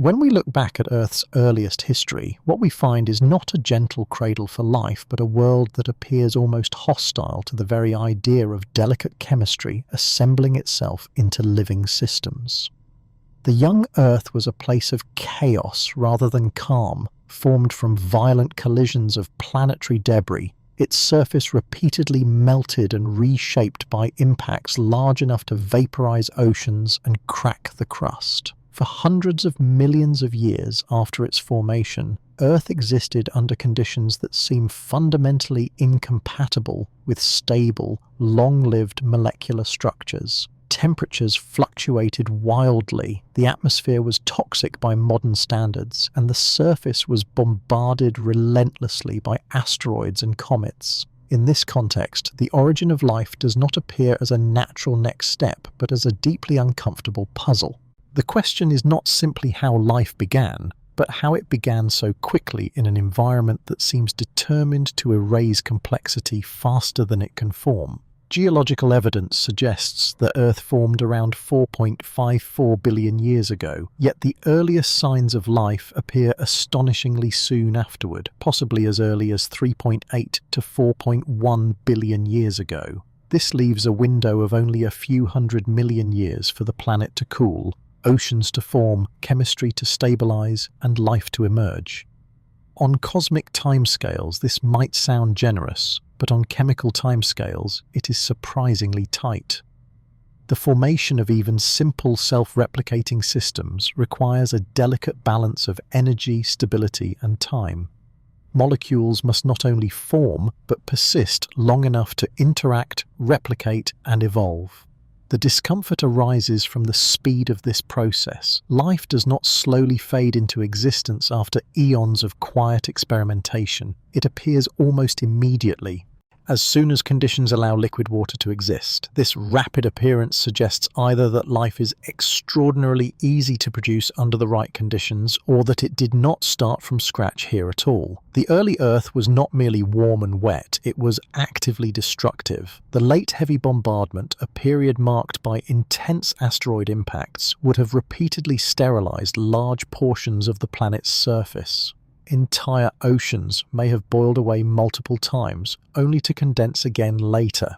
When we look back at Earth's earliest history, what we find is not a gentle cradle for life, but a world that appears almost hostile to the very idea of delicate chemistry assembling itself into living systems. The young Earth was a place of chaos rather than calm, formed from violent collisions of planetary debris, its surface repeatedly melted and reshaped by impacts large enough to vaporize oceans and crack the crust. For hundreds of millions of years after its formation, Earth existed under conditions that seem fundamentally incompatible with stable, long-lived molecular structures. Temperatures fluctuated wildly, the atmosphere was toxic by modern standards, and the surface was bombarded relentlessly by asteroids and comets. In this context, the origin of life does not appear as a natural next step, but as a deeply uncomfortable puzzle. The question is not simply how life began, but how it began so quickly in an environment that seems determined to erase complexity faster than it can form. Geological evidence suggests that Earth formed around 4.54 billion years ago, yet the earliest signs of life appear astonishingly soon afterward, possibly as early as 3.8 to 4.1 billion years ago. This leaves a window of only a few hundred million years for the planet to cool, oceans to form, chemistry to stabilize, and life to emerge. On cosmic timescales, this might sound generous, but on chemical timescales, it is surprisingly tight. The formation of even simple self-replicating systems requires a delicate balance of energy, stability, and time. Molecules must not only form, but persist long enough to interact, replicate, and evolve. The discomfort arises from the speed of this process. Life does not slowly fade into existence after eons of quiet experimentation. It appears almost immediately, as soon as conditions allow liquid water to exist. This rapid appearance suggests either that life is extraordinarily easy to produce under the right conditions, or that it did not start from scratch here at all. The early Earth was not merely warm and wet, it was actively destructive. The late heavy bombardment, a period marked by intense asteroid impacts, would have repeatedly sterilized large portions of the planet's surface. Entire oceans may have boiled away multiple times, only to condense again later.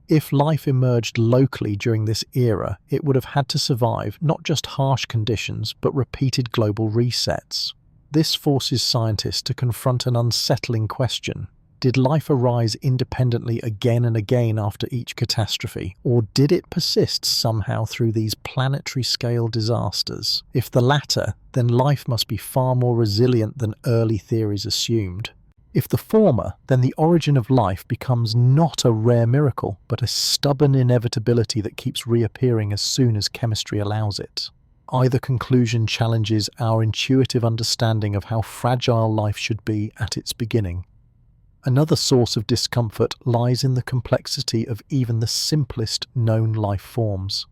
If life emerged locally during this era, it would have had to survive not just harsh conditions, but repeated global resets. This forces scientists to confront an unsettling question. Did life arise independently again and again after each catastrophe, or did it persist somehow through these planetary-scale disasters? If the latter, then life must be far more resilient than early theories assumed. If the former, then the origin of life becomes not a rare miracle, but a stubborn inevitability that keeps reappearing as soon as chemistry allows it. Either conclusion challenges our intuitive understanding of how fragile life should be at its beginning. Another source of discomfort lies in the complexity of even the simplest known life forms.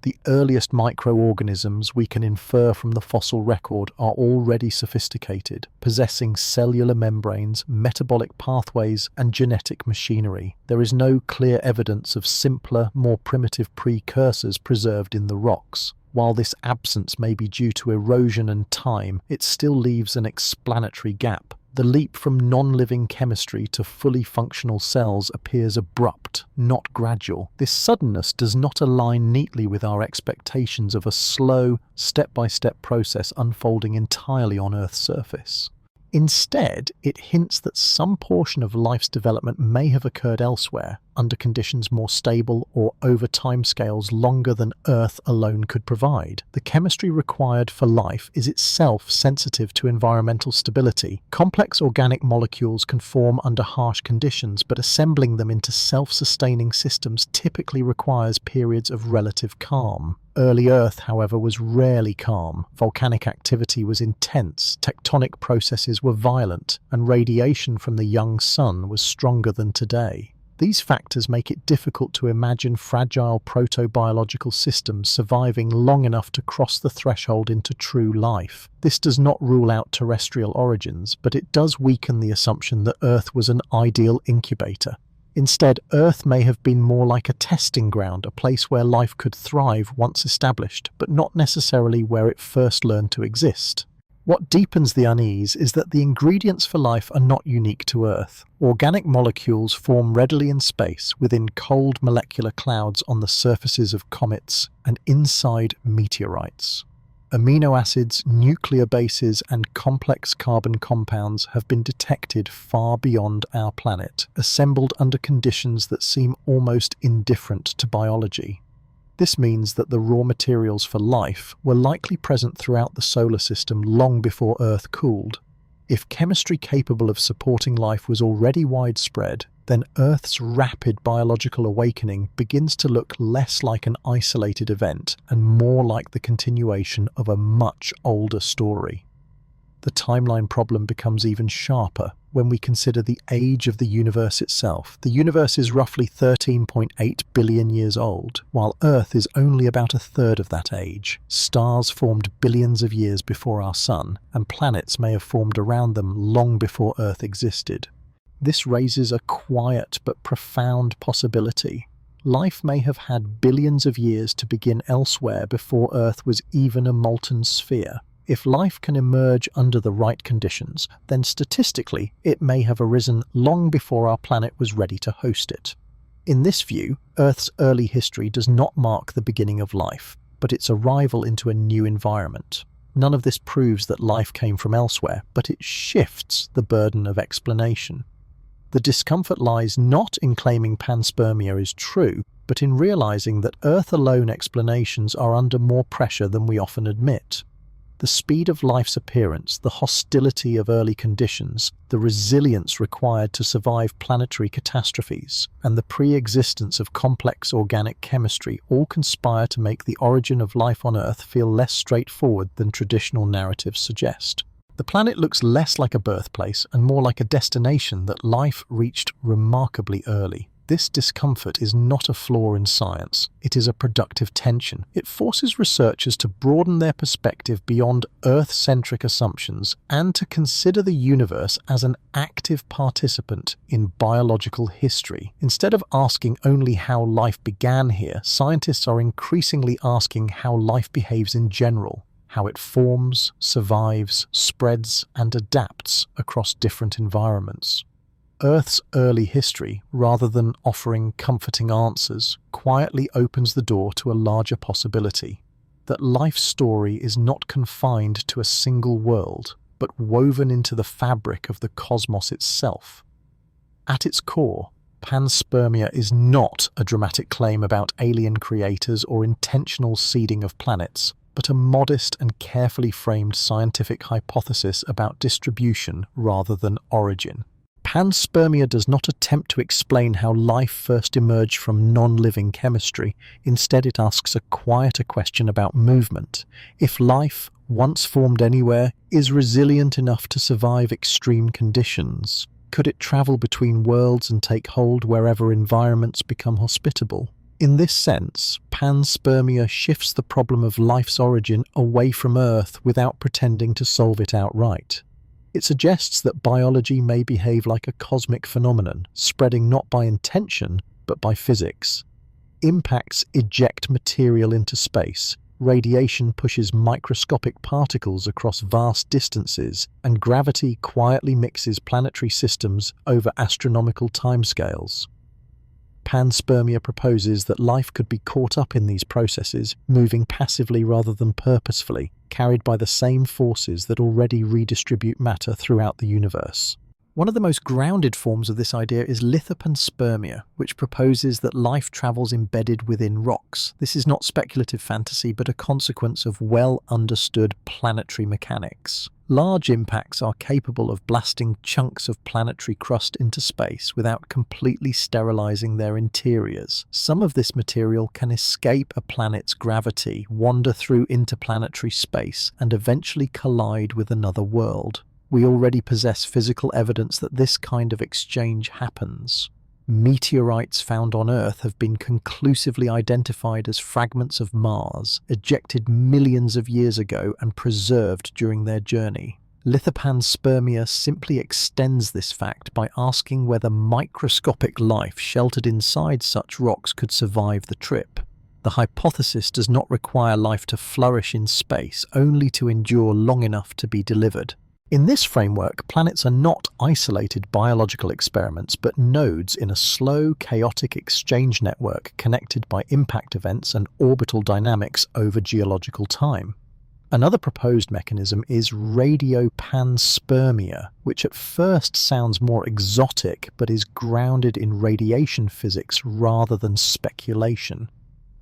The earliest microorganisms we can infer from the fossil record are already sophisticated, possessing cellular membranes, metabolic pathways, and genetic machinery. There is no clear evidence of simpler, more primitive precursors preserved in the rocks. While this absence may be due to erosion and time, it still leaves an explanatory gap. The leap from non-living chemistry to fully functional cells appears abrupt, not gradual. This suddenness does not align neatly with our expectations of a slow, step-by-step process unfolding entirely on Earth's surface. Instead, it hints that some portion of life's development may have occurred elsewhere, under conditions more stable or over timescales longer than Earth alone could provide. The chemistry required for life is itself sensitive to environmental stability. Complex organic molecules can form under harsh conditions, but assembling them into self-sustaining systems typically requires periods of relative calm. Early Earth, however, was rarely calm. Volcanic activity was intense, tectonic processes were violent, and radiation from the young sun was stronger than today. These factors make it difficult to imagine fragile protobiological systems surviving long enough to cross the threshold into true life. This does not rule out terrestrial origins, but it does weaken the assumption that Earth was an ideal incubator. Instead, Earth may have been more like a testing ground, a place where life could thrive once established, but not necessarily where it first learned to exist. What deepens the unease is that the ingredients for life are not unique to Earth. Organic molecules form readily in space within cold molecular clouds on the surfaces of comets and inside meteorites. Amino acids, nuclear bases, and complex carbon compounds have been detected far beyond our planet, assembled under conditions that seem almost indifferent to biology. This means that the raw materials for life were likely present throughout the solar system long before Earth cooled. If chemistry capable of supporting life was already widespread, then Earth's rapid biological awakening begins to look less like an isolated event and more like the continuation of a much older story. The timeline problem becomes even sharper when we consider the age of the universe itself. The universe is roughly 13.8 billion years old, while Earth is only about a third of that age. Stars formed billions of years before our Sun, and planets may have formed around them long before Earth existed. This raises a quiet but profound possibility. Life may have had billions of years to begin elsewhere before Earth was even a molten sphere. If life can emerge under the right conditions, then statistically it may have arisen long before our planet was ready to host it. In this view, Earth's early history does not mark the beginning of life, but its arrival into a new environment. None of this proves that life came from elsewhere, but it shifts the burden of explanation. The discomfort lies not in claiming panspermia is true, but in realizing that Earth-alone explanations are under more pressure than we often admit. The speed of life's appearance, the hostility of early conditions, the resilience required to survive planetary catastrophes, and the pre-existence of complex organic chemistry all conspire to make the origin of life on Earth feel less straightforward than traditional narratives suggest. The planet looks less like a birthplace and more like a destination that life reached remarkably early. This discomfort is not a flaw in science, it is a productive tension. It forces researchers to broaden their perspective beyond Earth-centric assumptions and to consider the universe as an active participant in biological history. Instead of asking only how life began here, scientists are increasingly asking how life behaves in general, how it forms, survives, spreads, and adapts across different environments. Earth's early history, rather than offering comforting answers, quietly opens the door to a larger possibility, that life's story is not confined to a single world, but woven into the fabric of the cosmos itself. At its core, panspermia is not a dramatic claim about alien creators or intentional seeding of planets, but a modest and carefully framed scientific hypothesis about distribution rather than origin. Panspermia does not attempt to explain how life first emerged from non-living chemistry. Instead, it asks a quieter question about movement. If life, once formed anywhere, is resilient enough to survive extreme conditions, could it travel between worlds and take hold wherever environments become hospitable? In this sense, panspermia shifts the problem of life's origin away from Earth without pretending to solve it outright. It suggests that biology may behave like a cosmic phenomenon, spreading not by intention, but by physics. Impacts eject material into space, radiation pushes microscopic particles across vast distances, and gravity quietly mixes planetary systems over astronomical timescales. Panspermia proposes that life could be caught up in these processes, moving passively rather than purposefully, carried by the same forces that already redistribute matter throughout the universe. One of the most grounded forms of this idea is lithopanspermia, which proposes that life travels embedded within rocks. This is not speculative fantasy, but a consequence of well-understood planetary mechanics. Large impacts are capable of blasting chunks of planetary crust into space without completely sterilizing their interiors. Some of this material can escape a planet's gravity, wander through interplanetary space, and eventually collide with another world. We already possess physical evidence that this kind of exchange happens. Meteorites found on Earth have been conclusively identified as fragments of Mars, ejected millions of years ago and preserved during their journey. Lithopanspermia simply extends this fact by asking whether microscopic life sheltered inside such rocks could survive the trip. The hypothesis does not require life to flourish in space, only to endure long enough to be delivered. In this framework, planets are not isolated biological experiments, but nodes in a slow, chaotic exchange network connected by impact events and orbital dynamics over geological time. Another proposed mechanism is radiopanspermia, which at first sounds more exotic but is grounded in radiation physics rather than speculation.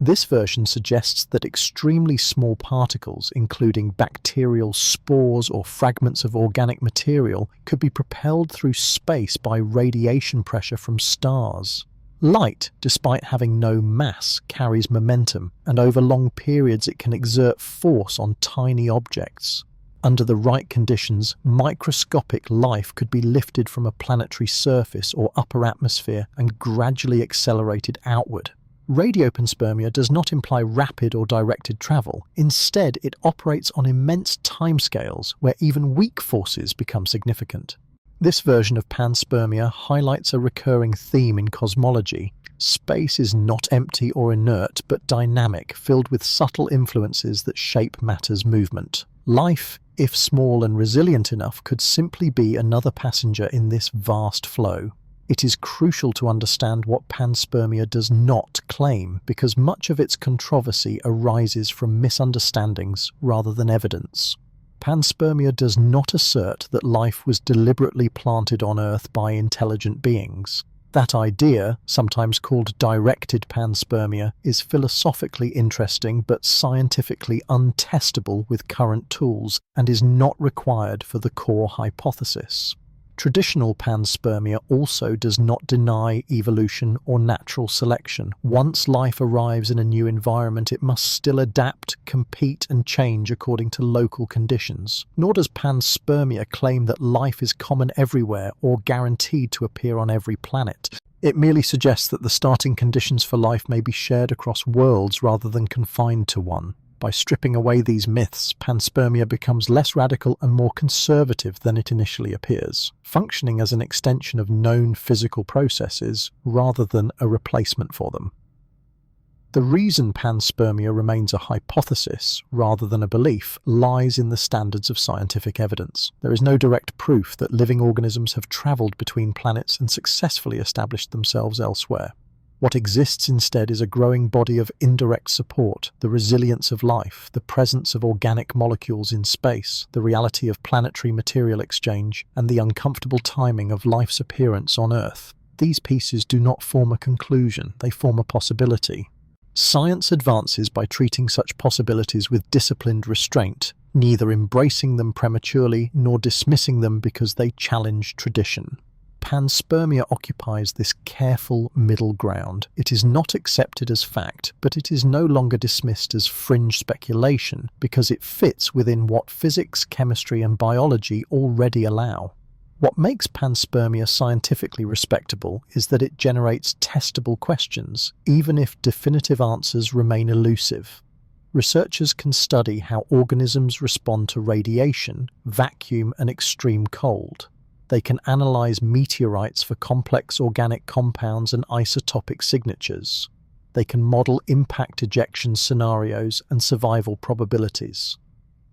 This version suggests that extremely small particles, including bacterial spores or fragments of organic material, could be propelled through space by radiation pressure from stars. Light, despite having no mass, carries momentum, and over long periods it can exert force on tiny objects. Under the right conditions, microscopic life could be lifted from a planetary surface or upper atmosphere and gradually accelerated outward. Radiopanspermia does not imply rapid or directed travel. Instead, it operates on immense timescales where even weak forces become significant. This version of panspermia highlights a recurring theme in cosmology. Space is not empty or inert, but dynamic, filled with subtle influences that shape matter's movement. Life, if small and resilient enough, could simply be another passenger in this vast flow. It is crucial to understand what panspermia does not claim, because much of its controversy arises from misunderstandings rather than evidence. Panspermia does not assert that life was deliberately planted on Earth by intelligent beings. That idea, sometimes called directed panspermia, is philosophically interesting but scientifically untestable with current tools and is not required for the core hypothesis. Traditional panspermia also does not deny evolution or natural selection. Once life arrives in a new environment, it must still adapt, compete, and change according to local conditions. Nor does panspermia claim that life is common everywhere or guaranteed to appear on every planet. It merely suggests that the starting conditions for life may be shared across worlds rather than confined to one. By stripping away these myths, panspermia becomes less radical and more conservative than it initially appears, functioning as an extension of known physical processes rather than a replacement for them. The reason panspermia remains a hypothesis rather than a belief lies in the standards of scientific evidence. There is no direct proof that living organisms have travelled between planets and successfully established themselves elsewhere. What exists instead is a growing body of indirect support, the resilience of life, the presence of organic molecules in space, the reality of planetary material exchange, and the uncomfortable timing of life's appearance on Earth. These pieces do not form a conclusion, they form a possibility. Science advances by treating such possibilities with disciplined restraint, neither embracing them prematurely nor dismissing them because they challenge tradition. Panspermia occupies this careful middle ground. It is not accepted as fact, but it is no longer dismissed as fringe speculation because it fits within what physics, chemistry, and biology already allow. What makes panspermia scientifically respectable is that it generates testable questions, even if definitive answers remain elusive. Researchers can study how organisms respond to radiation, vacuum, and extreme cold. They can analyze meteorites for complex organic compounds and isotopic signatures. They can model impact ejection scenarios and survival probabilities.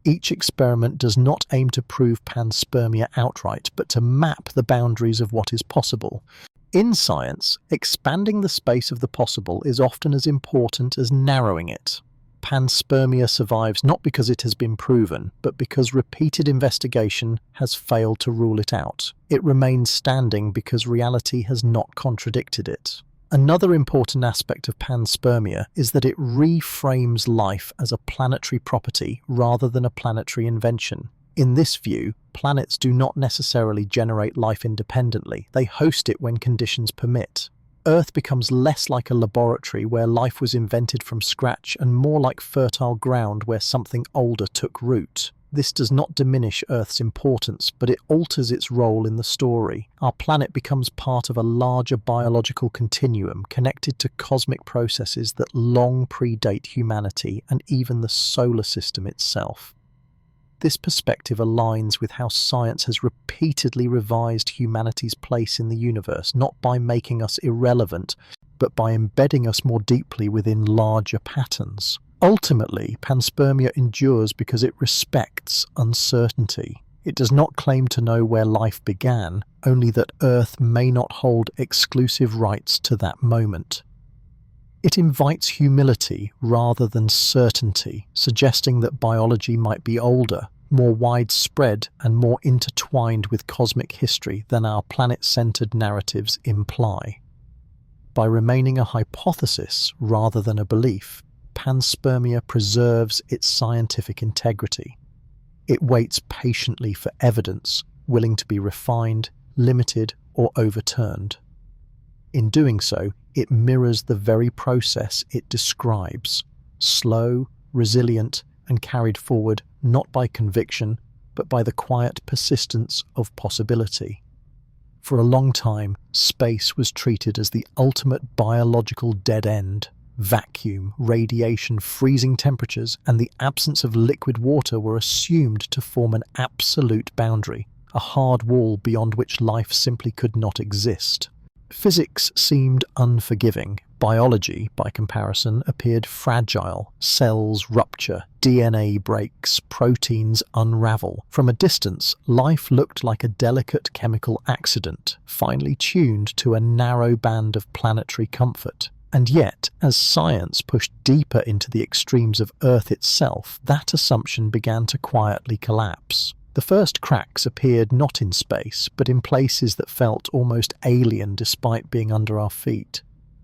Each experiment does not aim to prove panspermia outright, but to map the boundaries of what is possible. In science, expanding the space of the possible is often as important as narrowing it. Panspermia survives not because it has been proven, but because repeated investigation has failed to rule it out. It remains standing because reality has not contradicted it. Another important aspect of panspermia is that it reframes life as a planetary property rather than a planetary invention. In this view, planets do not necessarily generate life independently, they host it when conditions permit. Earth becomes less like a laboratory where life was invented from scratch and more like fertile ground where something older took root. This does not diminish Earth's importance, but it alters its role in the story. Our planet becomes part of a larger biological continuum connected to cosmic processes that long predate humanity and even the solar system itself. This perspective aligns with how science has repeatedly revised humanity's place in the universe, not by making us irrelevant, but by embedding us more deeply within larger patterns. Ultimately, panspermia endures because it respects uncertainty. It does not claim to know where life began, only that Earth may not hold exclusive rights to that moment. It invites humility rather than certainty, suggesting that biology might be older, more widespread, and more intertwined with cosmic history than our planet-centered narratives imply. By remaining a hypothesis rather than a belief, panspermia preserves its scientific integrity. It waits patiently for evidence, willing to be refined, limited, or overturned. In doing so, it mirrors the very process it describes, slow, resilient, and carried forward not by conviction, but by the quiet persistence of possibility. For a long time, space was treated as the ultimate biological dead end. Vacuum, radiation, freezing temperatures, and the absence of liquid water were assumed to form an absolute boundary, a hard wall beyond which life simply could not exist. Physics seemed unforgiving. Biology, by comparison, appeared fragile. Cells rupture, DNA breaks, proteins unravel. From a distance, life looked like a delicate chemical accident, finely tuned to a narrow band of planetary comfort. And yet, as science pushed deeper into the extremes of Earth itself, that assumption began to quietly collapse. The first cracks appeared not in space, but in places that felt almost alien despite being under our feet.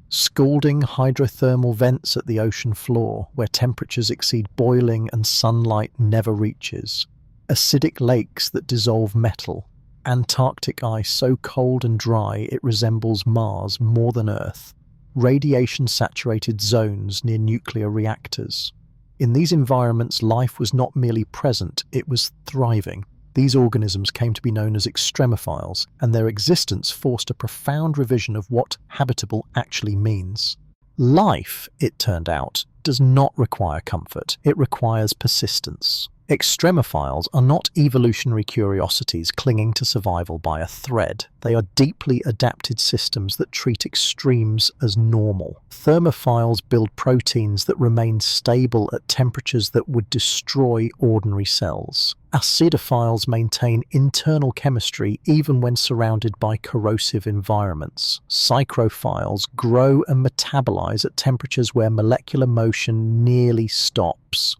Scalding hydrothermal vents at the ocean floor, where temperatures exceed boiling and sunlight never reaches. Acidic lakes that dissolve metal. Antarctic ice so cold and dry it resembles Mars more than Earth. Radiation-saturated zones near nuclear reactors. In these environments, life was not merely present, it was thriving. These organisms came to be known as extremophiles, and their existence forced a profound revision of what habitable actually means. Life, it turned out, does not require comfort, it requires persistence. Extremophiles are not evolutionary curiosities clinging to survival by a thread. They are deeply adapted systems that treat extremes as normal. Thermophiles build proteins that remain stable at temperatures that would destroy ordinary cells. Acidophiles maintain internal chemistry even when surrounded by corrosive environments. Psychrophiles grow and metabolize at temperatures where molecular motion nearly stops.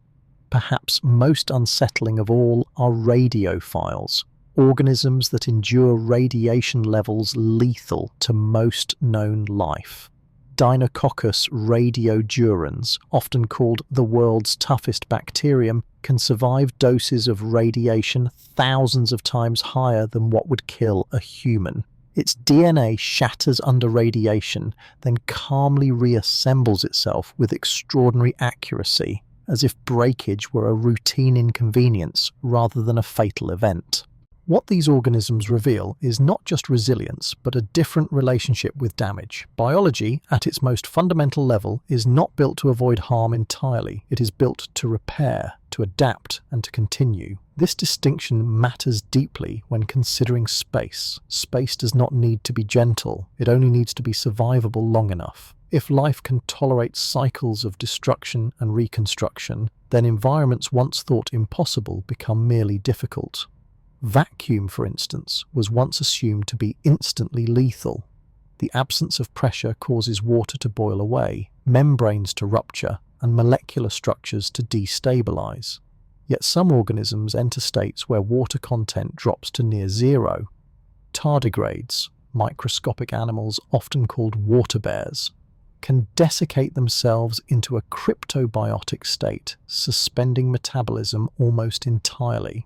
Perhaps most unsettling of all are radiophiles, organisms that endure radiation levels lethal to most known life. Deinococcus radiodurans, often called the world's toughest bacterium, can survive doses of radiation thousands of times higher than what would kill a human. Its DNA shatters under radiation, then calmly reassembles itself with extraordinary accuracy, as if breakage were a routine inconvenience rather than a fatal event. What these organisms reveal is not just resilience, but a different relationship with damage. Biology, at its most fundamental level, is not built to avoid harm entirely. It is built to repair, to adapt, and to continue. This distinction matters deeply when considering space. Space does not need to be gentle, it only needs to be survivable long enough. If life can tolerate cycles of destruction and reconstruction, then environments once thought impossible become merely difficult. Vacuum, for instance, was once assumed to be instantly lethal. The absence of pressure causes water to boil away, membranes to rupture, and molecular structures to destabilize. Yet some organisms enter states where water content drops to near zero. Tardigrades, microscopic animals often called water bears, can desiccate themselves into a cryptobiotic state, suspending metabolism almost entirely.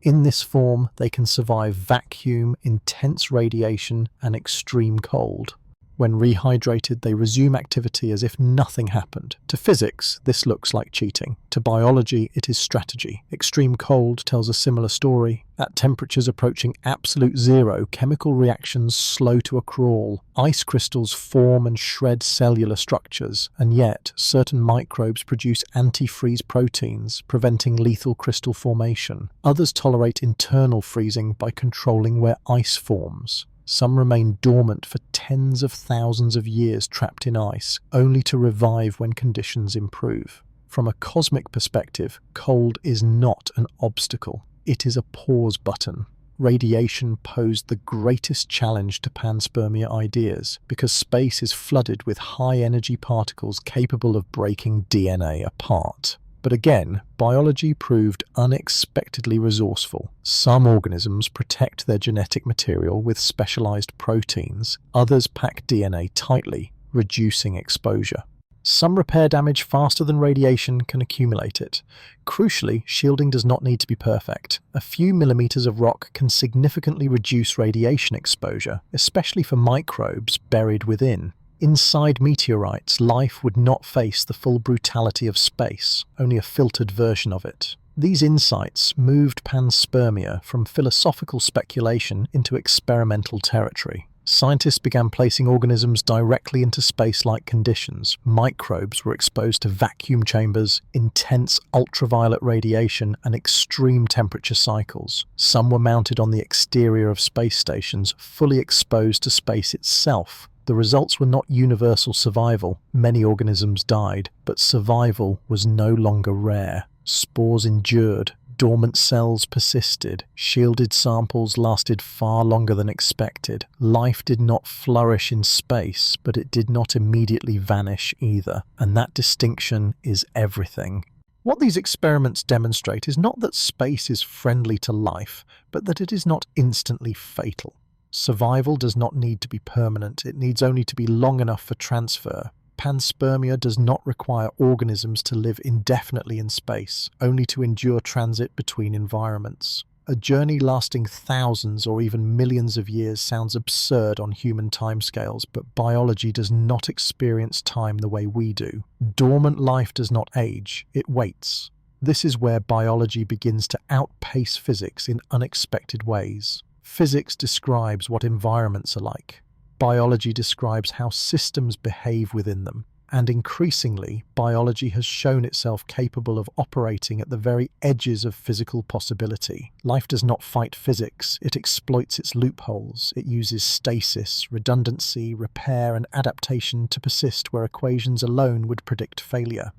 In this form, they can survive vacuum, intense radiation, and extreme cold. When rehydrated, they resume activity as if nothing happened. To physics, this looks like cheating. To biology, it is strategy. Extreme cold tells a similar story. At temperatures approaching absolute zero, chemical reactions slow to a crawl. Ice crystals form and shred cellular structures, and yet certain microbes produce antifreeze proteins, preventing lethal crystal formation. Others tolerate internal freezing by controlling where ice forms. Some remain dormant for tens of thousands of years trapped in ice, only to revive when conditions improve. From a cosmic perspective, cold is not an obstacle. It is a pause button. Radiation posed the greatest challenge to panspermia ideas because space is flooded with high-energy particles capable of breaking DNA apart. But again, biology proved unexpectedly resourceful. Some organisms protect their genetic material with specialized proteins, others pack DNA tightly, reducing exposure. Some repair damage faster than radiation can accumulate it. Crucially, shielding does not need to be perfect. A few millimeters of rock can significantly reduce radiation exposure, especially for microbes buried within. Inside meteorites, life would not face the full brutality of space, only a filtered version of it. These insights moved panspermia from philosophical speculation into experimental territory. Scientists began placing organisms directly into space-like conditions. Microbes were exposed to vacuum chambers, intense ultraviolet radiation, and extreme temperature cycles. Some were mounted on the exterior of space stations, fully exposed to space itself. The results were not universal survival. Many organisms died, but survival was no longer rare. Spores endured. Dormant cells persisted. Shielded samples lasted far longer than expected. Life did not flourish in space, but it did not immediately vanish either. And that distinction is everything. What these experiments demonstrate is not that space is friendly to life, but that it is not instantly fatal. Survival does not need to be permanent, it needs only to be long enough for transfer. Panspermia does not require organisms to live indefinitely in space, only to endure transit between environments. A journey lasting thousands or even millions of years sounds absurd on human timescales, but biology does not experience time the way we do. Dormant life does not age, it waits. This is where biology begins to outpace physics in unexpected ways. Physics describes what environments are like. Biology describes how systems behave within them. And increasingly, biology has shown itself capable of operating at the very edges of physical possibility. Life does not fight physics, it exploits its loopholes. It uses stasis, redundancy, repair, and adaptation to persist where equations alone would predict failure.